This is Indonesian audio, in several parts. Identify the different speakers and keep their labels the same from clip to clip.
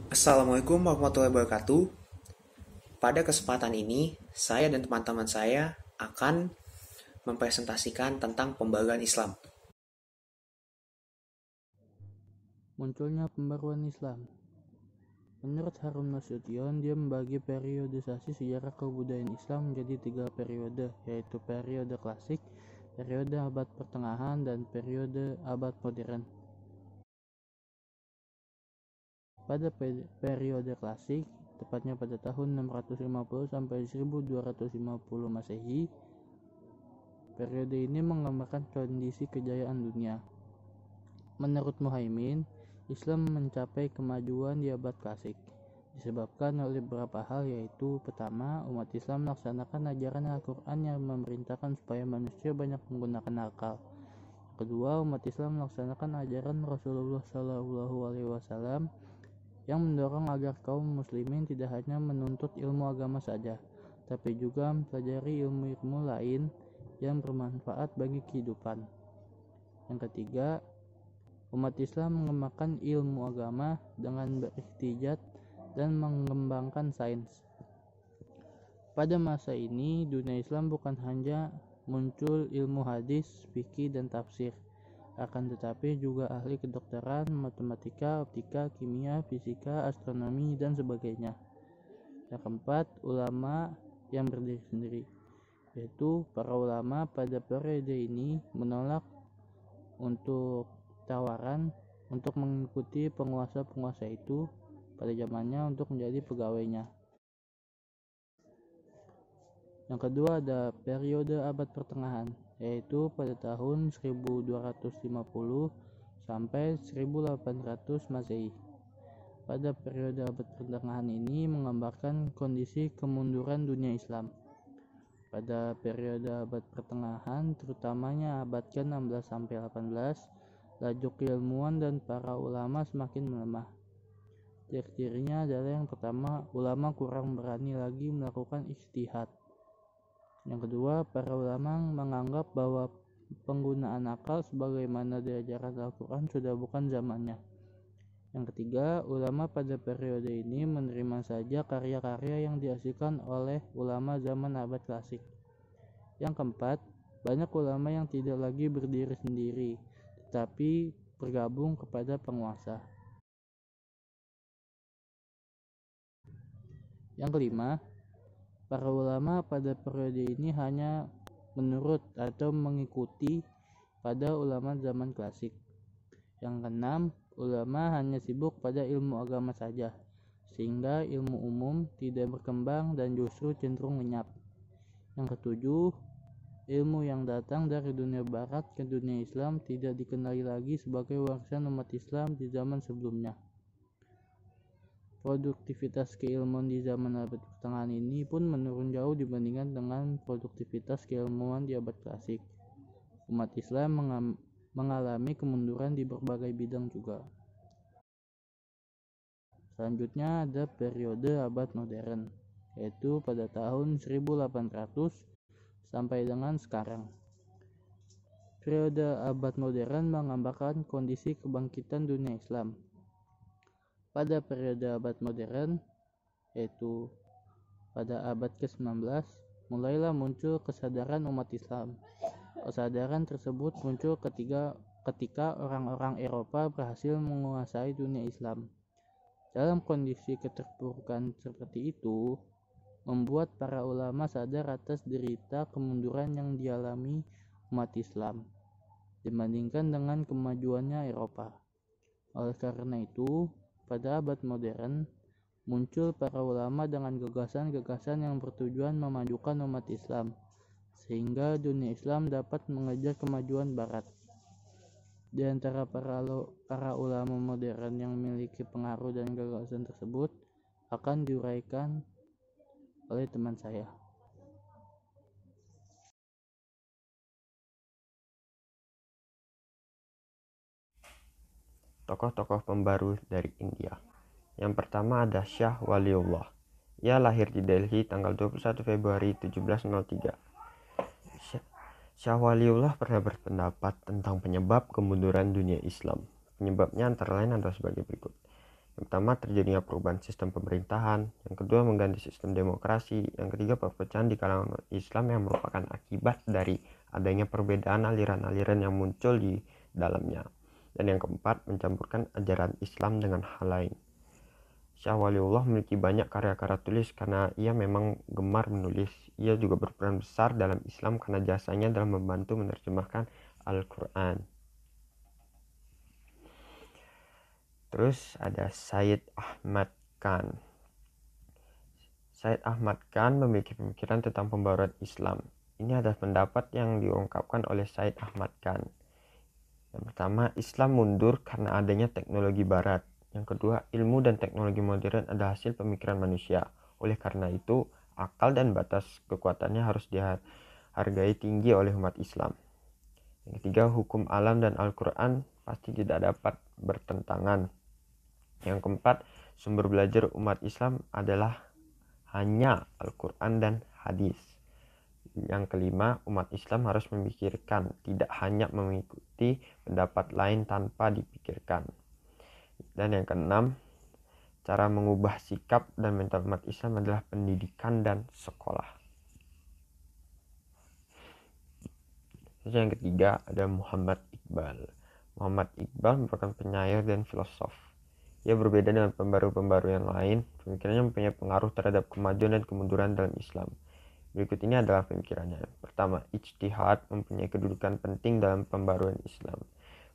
Speaker 1: Assalamualaikum warahmatullahi wabarakatuh. Pada kesempatan ini, saya dan teman-teman saya akan mempresentasikan tentang pembaruan Islam.
Speaker 2: Munculnya pembaruan Islam. Menurut Harun Nasution, dia membagi periodisasi sejarah kebudayaan Islam menjadi 3 periode, yaitu periode klasik, periode abad pertengahan, dan periode abad modern. Pada periode klasik, tepatnya pada tahun 650 sampai 1250 Masehi, periode ini menggambarkan kondisi kejayaan dunia. Menurut Muhaimin, Islam mencapai kemajuan di abad klasik disebabkan oleh beberapa hal, yaitu pertama, umat Islam melaksanakan ajaran Al-Quran yang memerintahkan supaya manusia banyak menggunakan akal. Kedua, umat Islam melaksanakan ajaran Rasulullah SAW yang mendorong agar kaum muslimin tidak hanya menuntut ilmu agama saja, tapi juga mempelajari ilmu-ilmu lain yang bermanfaat bagi kehidupan. Yang ketiga, umat Islam mengembangkan ilmu agama dengan berihtijat dan mengembangkan sains. Pada masa ini, dunia Islam bukan hanya muncul ilmu hadis, fikih, dan tafsir, akan tetapi juga ahli kedokteran, matematika, optika, kimia, fisika, astronomi, dan sebagainya. Yang keempat, ulama yang berdiri sendiri, yaitu para ulama pada periode ini menolak untuk tawaran untuk mengikuti penguasa-penguasa itu pada zamannya untuk menjadi pegawainya. Yang kedua ada periode abad pertengahan, yaitu pada tahun 1250 sampai 1800 Masehi. Pada periode abad pertengahan ini menggambarkan kondisi kemunduran dunia Islam. Pada periode abad pertengahan, terutamanya abad ke-16 sampai 18, laju keilmuan dan para ulama semakin melemah. Ciri-cirinya adalah yang pertama, ulama kurang berani lagi melakukan ijtihad. Yang kedua, para ulama menganggap bahwa penggunaan akal sebagaimana diajarkan Al-Quran sudah bukan zamannya. Yang ketiga, ulama pada periode ini menerima saja karya-karya yang dihasilkan oleh ulama zaman abad klasik. Yang keempat, banyak ulama yang tidak lagi berdiri sendiri, tetapi bergabung kepada penguasa. Yang kelima, para ulama pada periode ini hanya menurut atau mengikuti pada ulama zaman klasik. Yang keenam, ulama hanya sibuk pada ilmu agama saja, sehingga ilmu umum tidak berkembang dan justru cenderung lenyap. Yang ketujuh, ilmu yang datang dari dunia barat ke dunia Islam tidak dikenali lagi sebagai warisan umat Islam di zaman sebelumnya. Produktivitas keilmuan di zaman abad pertengahan ini pun menurun jauh dibandingkan dengan produktivitas keilmuan di abad klasik. Umat Islam mengalami kemunduran di berbagai bidang juga. Selanjutnya ada periode abad modern, yaitu pada tahun 1800 sampai dengan sekarang. Periode abad modern menggambarkan kondisi kebangkitan dunia Islam. Pada periode abad modern, yaitu pada abad ke-19, mulailah muncul kesadaran umat Islam. Kesadaran tersebut muncul ketika orang-orang Eropa berhasil menguasai dunia Islam. Dalam kondisi keterpurukan seperti itu, membuat para ulama sadar atas derita kemunduran yang dialami umat Islam dibandingkan dengan kemajuannya Eropa. Oleh karena itu, pada abad modern muncul para ulama dengan gagasan-gagasan yang bertujuan memajukan umat Islam sehingga dunia Islam dapat mengejar kemajuan barat. Di antara para ulama modern yang memiliki pengaruh dan gagasan tersebut akan diuraikan oleh teman saya.
Speaker 3: Tokoh-tokoh pembaru dari India. Yang pertama ada Syah Waliullah. Ia lahir di Delhi tanggal 21 Februari 1703. Syah Waliullah pernah berpendapat tentang penyebab kemunduran dunia Islam. Penyebabnya antara lain adalah sebagai berikut. Yang pertama, terjadinya perubahan sistem pemerintahan. Yang kedua, mengganti sistem demokrasi. Yang ketiga, perpecahan di kalangan Islam yang merupakan akibat dari adanya perbedaan aliran-aliran yang muncul di dalamnya. Dan yang keempat, mencampurkan ajaran Islam dengan hal lain. Syah Waliullah memiliki banyak karya-karya tulis karena ia memang gemar menulis. Ia juga berperan besar dalam Islam karena jasanya dalam membantu menerjemahkan Al-Quran. Terus ada Sayyid Ahmad Khan. Sayyid Ahmad Khan memiliki pemikiran tentang pembaruan Islam. Ini adalah pendapat yang diungkapkan oleh Sayyid Ahmad Khan. Yang pertama, Islam mundur karena adanya teknologi barat. Yang kedua, ilmu dan teknologi modern adalah hasil pemikiran manusia. Oleh karena itu, akal dan batas kekuatannya harus dihargai tinggi oleh umat Islam. Yang ketiga, hukum alam dan Al-Quran pasti tidak dapat bertentangan. Yang keempat, sumber belajar umat Islam adalah hanya Al-Quran dan hadis. Yang kelima, umat Islam harus memikirkan, tidak hanya mengikuti pendapat lain tanpa dipikirkan. Dan yang keenam, cara mengubah sikap dan mental umat Islam adalah pendidikan dan sekolah. Terus yang ketiga ada Muhammad Iqbal. Muhammad Iqbal merupakan penyair dan filosof. Ia berbeda dengan pembaru-pembaru yang lain. Pemikirannya mempunyai pengaruh terhadap kemajuan dan kemunduran dalam Islam. Berikut ini adalah pemikirannya. Pertama, ijtihad mempunyai kedudukan penting dalam pembaruan Islam.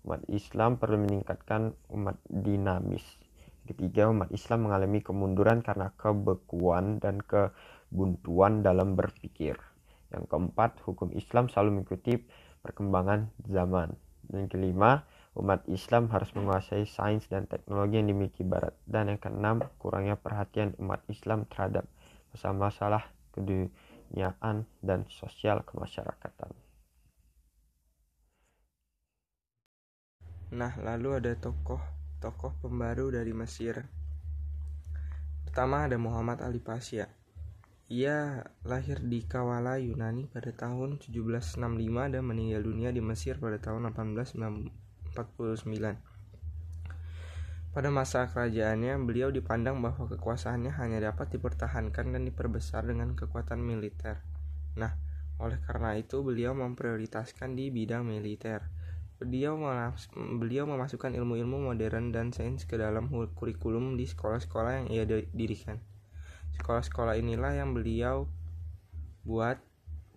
Speaker 3: Umat Islam perlu meningkatkan umat dinamis. Ketiga, umat Islam mengalami kemunduran karena kebekuan dan kebuntuan dalam berpikir. Yang keempat, hukum Islam selalu mengikuti perkembangan zaman. Dan kelima, umat Islam harus menguasai sains dan teknologi yang dimiliki Barat. Dan yang keenam, kurangnya perhatian umat Islam terhadap masalah-masalah keduniaan dan sosial kemasyarakatan.
Speaker 4: Nah, lalu ada tokoh pembaru dari Mesir. Pertama ada Muhammad Ali Pasha. Ia lahir di Kawala, Yunani pada tahun 1765 dan meninggal dunia di Mesir pada tahun 1849. Pada masa kerajaannya, beliau dipandang bahwa kekuasaannya hanya dapat dipertahankan dan diperbesar dengan kekuatan militer. Nah, oleh karena itu beliau memprioritaskan di bidang militer. Beliau memasukkan ilmu-ilmu modern dan sains ke dalam kurikulum di sekolah-sekolah yang ia dirikan. Sekolah-sekolah inilah yang beliau buat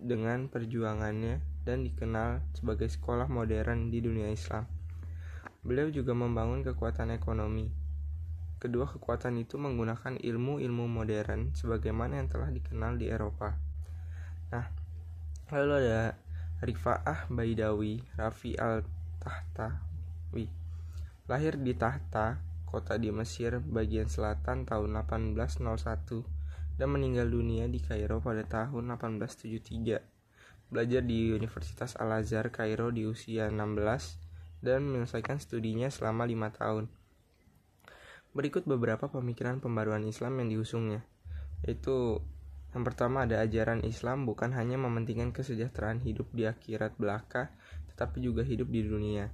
Speaker 4: dengan perjuangannya dan dikenal sebagai sekolah modern di dunia Islam. Beliau juga membangun kekuatan ekonomi. Kedua kekuatan itu menggunakan ilmu-ilmu modern sebagaimana yang telah dikenal di Eropa. Nah, lalu ada Rifa'ah Baidawi Rafi al-Tahtawi. Lahir di Tahta, kota di Mesir bagian selatan tahun 1801 dan meninggal dunia di Kairo pada tahun 1873. Belajar di Universitas Al-Azhar Kairo di usia 16 dan menyelesaikan studinya selama 5 tahun. Berikut beberapa pemikiran pembaruan Islam yang diusungnya, yaitu yang pertama ada ajaran Islam bukan hanya mementingkan kesejahteraan hidup di akhirat belaka, tetapi juga hidup di dunia.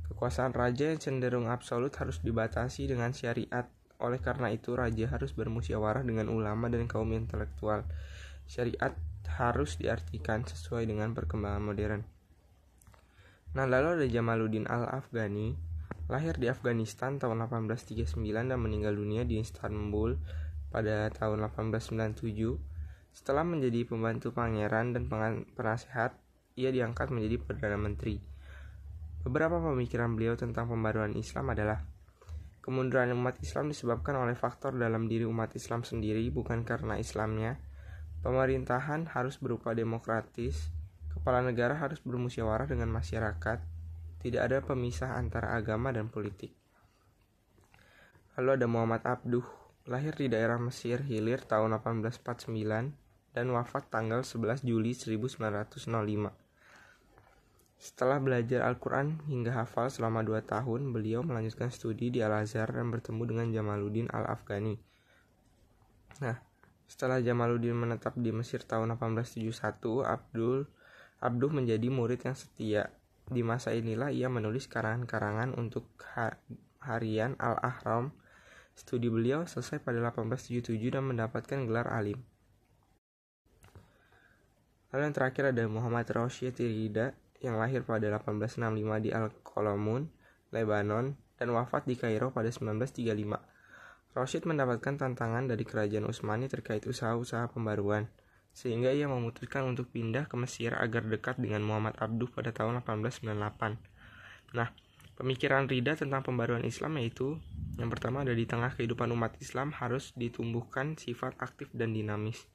Speaker 4: Kekuasaan raja yang cenderung absolut harus dibatasi dengan syariat. Oleh karena itu, raja harus bermusyawarah dengan ulama dan kaum intelektual. Syariat harus diartikan sesuai dengan perkembangan modern. Nah, lalu ada Jamaluddin Al-Afghani. Lahir di Afghanistan tahun 1839 dan meninggal dunia di Istanbul pada tahun 1897. Setelah menjadi pembantu pangeran dan penasehat, ia diangkat menjadi Perdana Menteri. Beberapa pemikiran beliau tentang pembaruan Islam adalah kemunduran umat Islam disebabkan oleh faktor dalam diri umat Islam sendiri, bukan karena Islamnya. Pemerintahan harus berupa demokratis, kepala negara harus bermusyawarah dengan masyarakat, tidak ada pemisah antara agama dan politik. Lalu ada Muhammad Abduh. Lahir di daerah Mesir Hilir tahun 1849 dan wafat tanggal 11 Juli 1905. Setelah belajar Al-Quran hingga hafal selama 2 tahun, beliau melanjutkan studi di Al-Azhar dan bertemu dengan Jamaluddin Al-Afghani. Nah, setelah Jamaluddin menetap di Mesir tahun 1871, Abduh menjadi murid yang setia. Di masa inilah ia menulis karangan-karangan untuk harian Al-Ahram Studi beliau selesai pada 1877 dan mendapatkan gelar alim. Lalu yang terakhir ada Muhammad Rashid Rida yang lahir pada 1865 di Al-Qalamun, Lebanon, dan wafat di Kairo pada 1935. Rashid mendapatkan tantangan dari kerajaan Utsmani terkait usaha-usaha pembaruan, sehingga ia memutuskan untuk pindah ke Mesir agar dekat dengan Muhammad Abduh pada tahun 1898. Nah, pemikiran Rida tentang pembaruan Islam yaitu yang pertama ada di tengah kehidupan umat Islam harus ditumbuhkan sifat aktif dan dinamis.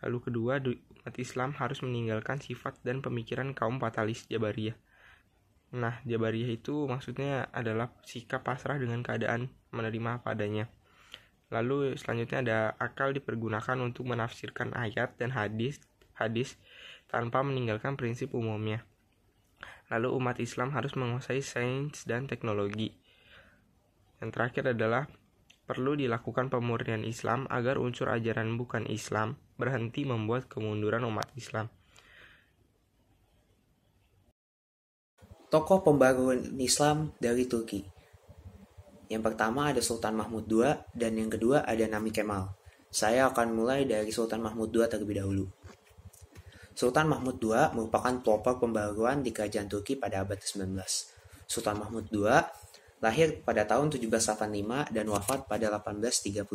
Speaker 4: Lalu kedua, umat Islam harus meninggalkan sifat dan pemikiran kaum fatalis Jabariyah. Nah, Jabariyah itu maksudnya adalah sikap pasrah dengan keadaan, menerima apa adanya. Lalu selanjutnya ada akal dipergunakan untuk menafsirkan ayat dan hadis tanpa meninggalkan prinsip umumnya. Lalu umat Islam harus menguasai sains dan teknologi. Yang terakhir adalah perlu dilakukan pemurnian Islam agar unsur ajaran bukan Islam berhenti membuat kemunduran umat Islam.
Speaker 1: Tokoh pembaruan Islam dari Turki. Yang pertama ada Sultan Mahmud II dan yang kedua ada Nami Kemal. Saya akan mulai dari Sultan Mahmud II terlebih dahulu. Sultan Mahmud II merupakan pelopor pembaruan di kerajaan Turki pada abad ke-19. Sultan Mahmud II lahir pada tahun 1785 dan wafat pada 1839.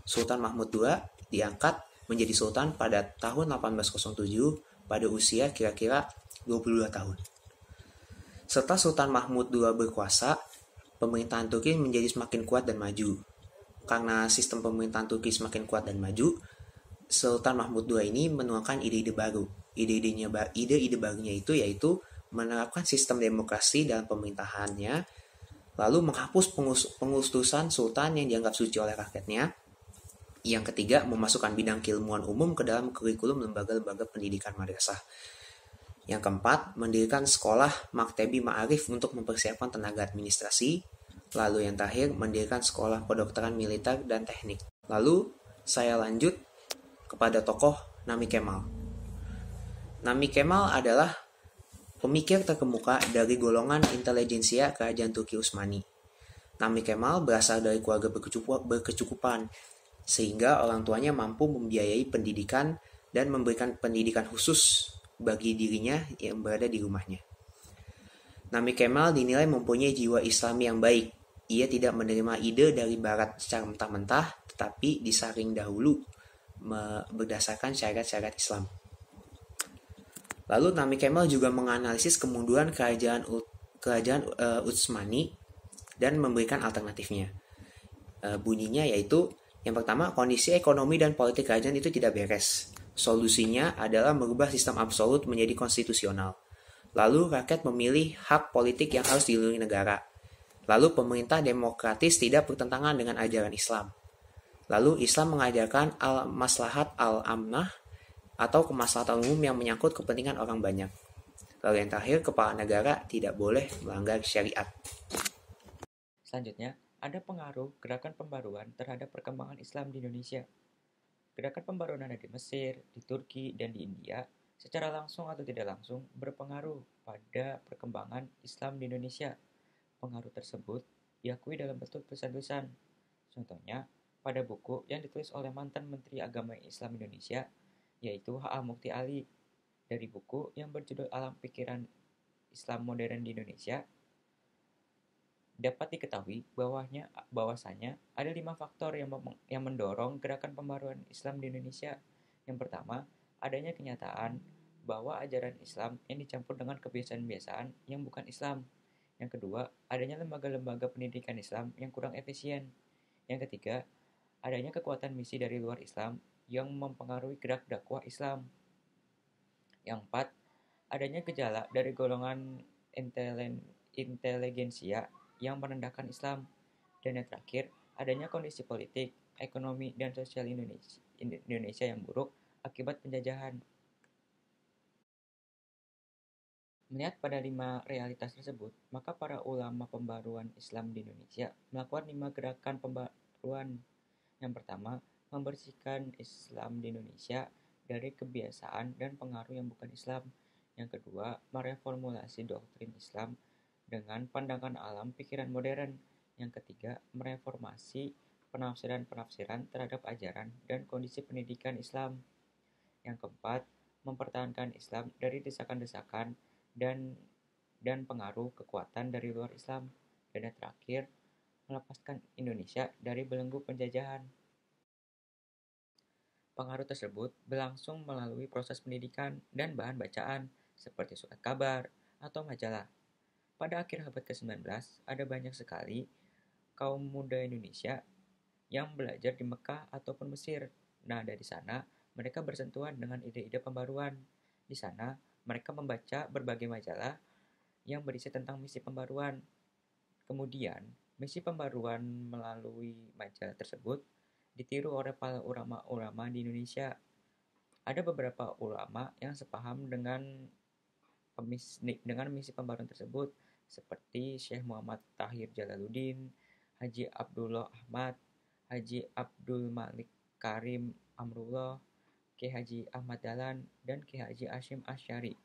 Speaker 1: Sultan Mahmud II diangkat menjadi sultan pada tahun 1807 pada usia kira-kira 22 tahun. Setelah Sultan Mahmud II berkuasa, pemerintahan Turki menjadi semakin kuat dan maju. Karena sistem pemerintahan Turki semakin kuat dan maju, Sultan Mahmud II ini menuangkan ide-ide baru. Ide-ide barunya itu yaitu menerapkan sistem demokrasi dalam pemerintahannya, lalu menghapus pengutusan sultan yang dianggap suci oleh rakyatnya. Yang ketiga, memasukkan bidang keilmuan umum ke dalam kurikulum lembaga-lembaga pendidikan madrasah. Yang keempat, mendirikan sekolah Maktebi Ma'arif untuk mempersiapkan tenaga administrasi. Lalu yang terakhir, mendirikan sekolah kedokteran militer dan teknik. Lalu saya lanjut kepada tokoh Nami Kemal. Nami Kemal adalah pemikir terkemuka dari golongan intelijensia kerajaan Turki Utsmani. Nami Kemal berasal dari keluarga berkecukupan, sehingga orang tuanya mampu membiayai pendidikan dan memberikan pendidikan khusus bagi dirinya yang berada di rumahnya. Nami Kemal dinilai mempunyai jiwa Islami yang baik. Ia tidak menerima ide dari Barat secara mentah-mentah, tetapi disaring dahulu berdasarkan syariat-syariat Islam. Lalu Nami Kemal juga menganalisis kemunduran kerajaan Utsmani dan memberikan alternatifnya. Bunyinya yaitu yang pertama, kondisi ekonomi dan politik kerajaan itu tidak beres. Solusinya adalah merubah sistem absolut menjadi konstitusional. Lalu rakyat memilih hak politik yang harus dilindungi negara. Lalu pemerintah demokratis tidak bertentangan dengan ajaran Islam. Lalu Islam mengajarkan al-maslahat al-amnah atau kemaslahatan umum yang menyangkut kepentingan orang banyak. Lalu yang terakhir, kepala negara tidak boleh melanggar syariat.
Speaker 5: Selanjutnya, ada pengaruh gerakan pembaruan terhadap perkembangan Islam di Indonesia. Gerakan pembaruan ada di Mesir, di Turki, dan di India secara langsung atau tidak langsung berpengaruh pada perkembangan Islam di Indonesia. Pengaruh tersebut diakui dalam bentuk tulisan-tulisan. Contohnya, pada buku yang ditulis oleh mantan Menteri Agama Islam Indonesia, yaitu H.A. Mukti Ali, dari buku yang berjudul Alam Pikiran Islam Modern di Indonesia, dapat diketahui bahwasanya ada 5 faktor yang mendorong gerakan pembaruan Islam di Indonesia. Yang pertama, adanya kenyataan bahwa ajaran Islam yang dicampur dengan kebiasaan-kebiasaan yang bukan Islam. Yang kedua, adanya lembaga-lembaga pendidikan Islam yang kurang efisien. Yang ketiga, adanya kekuatan misi dari luar Islam yang mempengaruhi gerak dakwah Islam. Yang keempat, adanya gejala dari golongan inteligensia yang merendahkan Islam. Dan yang terakhir, adanya kondisi politik, ekonomi, dan sosial Indonesia yang buruk akibat penjajahan. Melihat pada 5 realitas tersebut, maka para ulama pembaruan Islam di Indonesia melakukan 5 gerakan pembaruan. Yang pertama, membersihkan Islam di Indonesia dari kebiasaan dan pengaruh yang bukan Islam. Yang kedua, mereformulasi doktrin Islam dengan pandangan alam pikiran modern. Yang ketiga, mereformasi penafsiran-penafsiran terhadap ajaran dan kondisi pendidikan Islam. Yang keempat, mempertahankan Islam dari desakan-desakan dan pengaruh kekuatan dari luar Islam. Dan yang terakhir, melepaskan Indonesia dari belenggu penjajahan. Pengaruh tersebut berlangsung melalui proses pendidikan dan bahan bacaan seperti surat kabar atau majalah. Pada akhir abad ke-19, ada banyak sekali kaum muda Indonesia yang belajar di Mekah ataupun Mesir. Nah, dari sana mereka bersentuhan dengan ide-ide pembaruan. Di sana mereka membaca berbagai majalah yang berisi tentang misi pembaruan. Kemudian, misi pembaruan melalui majalah tersebut ditiru oleh para ulama-ulama di Indonesia. Ada beberapa ulama yang sepaham dengan misi pembaruan tersebut, seperti Syekh Muhammad Tahir Jalaluddin, Haji Abdullah Ahmad, Haji Abdul Malik Karim Amrullah, Ki Haji Ahmad Dahlan, dan Ki Haji Hashim Asy'ari.